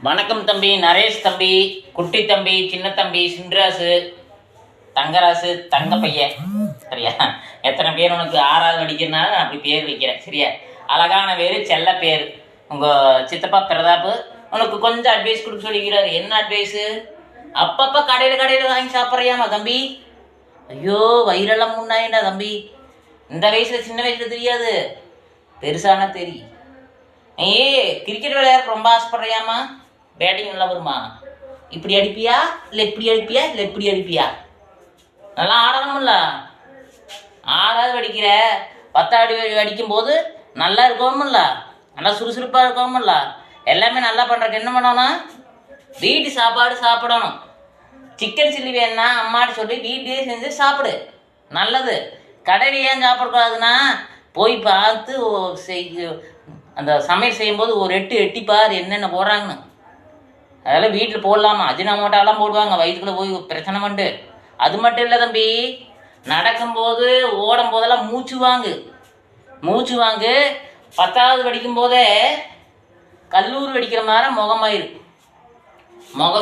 வணக்கம் தம்பி, நரேஷ் தம்பி, குட்டி தம்பி, சின்ன தம்பி, சின்ராசு, தங்கராசு, தங்க பையன். சரியா? எத்தனை பேர் உனக்கு ஆறாவது அடிக்கிறனால நான் அப்படி பேர் வைக்கிறேன். சரியா? அழகான பேர், செல்ல பேர். உங்கள் சித்தப்பா பிரதாப் உனக்கு கொஞ்சம் அட்வைஸ் கொடுக்க சொல்லிக்கிறாரு. என்ன அட்வைஸு? அப்பப்போ கடையில் வாங்கி சாப்பிட்றியாமா தம்பி? ஐயோ, வயிறெல்லாம் முன்னாயிண்டா தம்பி. இந்த வயசில், சின்ன வயசில் தெரியாது, பெருசானா தெரியும். நீ கிரிக்கெட் விளையாட ரொம்ப ஆசைப்படுறியாமா? பேட்டிங் நல்லா வருமா? இப்படி அடிப்பியா இல்லை இப்படி அடிப்பியா இல்லை இப்படி அடிப்பியா? நல்லா ஆடணும்ல. ஆறாவது அடிக்கிற, 10வது அடிக்கும்போது நல்லா இருக்கணும்ல, நல்லா சுறுசுறுப்பாக இருக்கணும்ல. எல்லாமே நல்லா பண்ணுறதுக்கு என்ன பண்ணணும்? வீட்டு சாப்பாடு சாப்பிடணும். சிக்கன் சில்லி வேணுன்னா அம்மாட்ட சொல்லி வீட்லேயே செஞ்சு சாப்பிடு, நல்லது. கடையில் ஏன் சாப்பிடக்கூடாதுன்னா, போய் பார்த்து அந்த சமையல் செய்யும்போது ஒரு எட்டிப்பார் என்னென்ன போடுறாங்கன்னு. அதெல்லாம் வீட்டில் போடலாமா? அஜினாமோட்டாலாம் போடுவாங்க, வயிற்றுக்குள்ளே போய் பிரச்சனை பண்ணிட்டு. அது மட்டும் இல்லை தம்பி, நடக்கும்போது ஓடும் போதெல்லாம் மூச்சு வாங்கு. 10வது படிக்கும்போதே கல்லூரி படிக்கிற மாதிரி முகமாயிரு. முக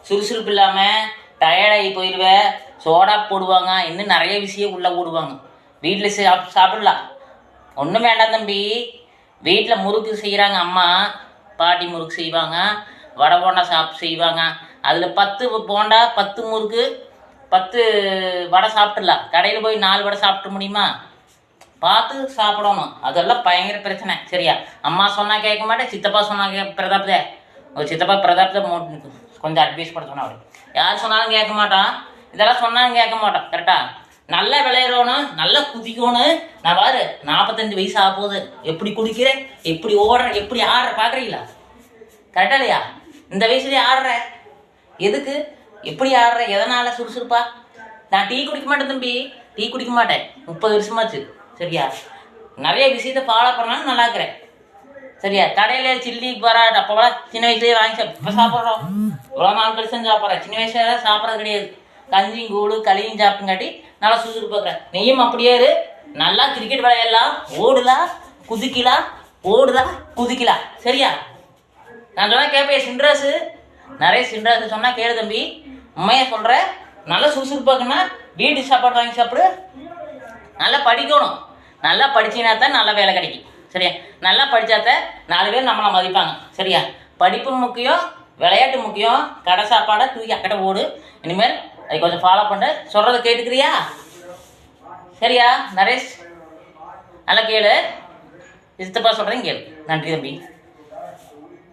சுறுசுறுப்பு இல்லாமல் டயர்டாகி போயிடுவேன். சோடா போடுவாங்க, இன்னும் நிறைய விஷயம் உள்ளே போடுவாங்க. வீட்டில் சாப்பிடலாம், ஒன்றும் வேண்டாம் தம்பி. வீட்டில் முறுக்கு செய்கிறாங்க அம்மா, பாட்டி முறுக்கு செய்வாங்க, வடை போண்டா செய்வாங்க. அதில் 10 போண்டா, 10 முறுக்கு, 10 வடை சாப்பிட்டுடலாம். கடையில் போய் 4 வடை சாப்பிட முடியுமா? பார்த்து சாப்பிடணும். அதெல்லாம் பயங்கர பிரச்சனை. சரியா? அம்மா சொன்னால் கேட்க மாட்டேன், சித்தப்பா சொன்னால் பிரதாப் தான். ஒரு சித்தப்பா பிரதாப் தான் கொஞ்சம் அட்வைஸ் பண்ண சொன்னா. அப்படி யார் சொன்னாலும் கேட்க மாட்டான், இதெல்லாம் சொன்னாலும் கேட்க மாட்டான். கரெக்டாக நல்லா விளையாடணும், நல்லா குதிக்கணும். நான் பாரு, 45 வயசு ஆக போகுது, எப்படி குடிக்கிறேன், எப்படி ஓடுறேன், எப்படி ஆடுற பார்க்குறீங்களா? கரெக்டா இல்லையா? இந்த வயசுலேயே ஆடுற எதுக்கு? எப்படி ஆடுற? எதனால் சுறுசுறுப்பா? நான் டீ குடிக்க மாட்டேன் தம்பி, டீ குடிக்க மாட்டேன், 30 வருஷமாச்சு. சரியா? நிறைய விஷயத்தை ஃபாலோ பண்ணாலும் நல்லா இருக்கிறேன். சரியா? கடையில் சில்லி பராட்டா அப்போலாம் சின்ன வயசுலேயே வாங்கி இப்போ சாப்பிட்றோம். இவ்வளோ நாள் கழிச்சு சாப்பிட்றேன். சின்ன வயசுல சாப்பிட்றது கிடையாது. கஞ்சியும் கூடு களியும் சாப்பிட்டுங்காட்டி நல்லா சுறுசுறுப்பாக்குறேன். நீயும் அப்படியே நல்லா கிரிக்கெட் விளையாடலாம், ஓடுலாம், குதிக்கலாம், குதிக்கலாம். சரியா? நான் சொன்னால் கேட்பேன். சின்ராசு, நிறைய சின்ராசு சொன்னால் கேளு தம்பி. உண்மையாக சொல்கிறேன். நல்லா சுறுசுறுப்பாக்குன்னா வீட்டு சாப்பாடு வாங்கி சாப்பிடு. நல்லா படிக்கணும். நல்லா படிச்சினா தான் நல்ல வேலை கிடைக்கும். சரியா? நல்லா படித்தாதான் 4 பேர் நம்மளை மதிப்பாங்க. சரியா? படிப்பு முக்கியம், விளையாட்டு முக்கியம். கடை சாப்பாடை தூக்கி அக்கடை ஓடு. இனிமேல் அதை கொஞ்சம் ஃபாலோ பண்ண சொல்கிறத கேட்டுக்கிறியா? சரியா நரேஷ்? நல்லா கேளு, சித்தப்பா சொல்கிறேன் கேளு. நன்றி தம்பி.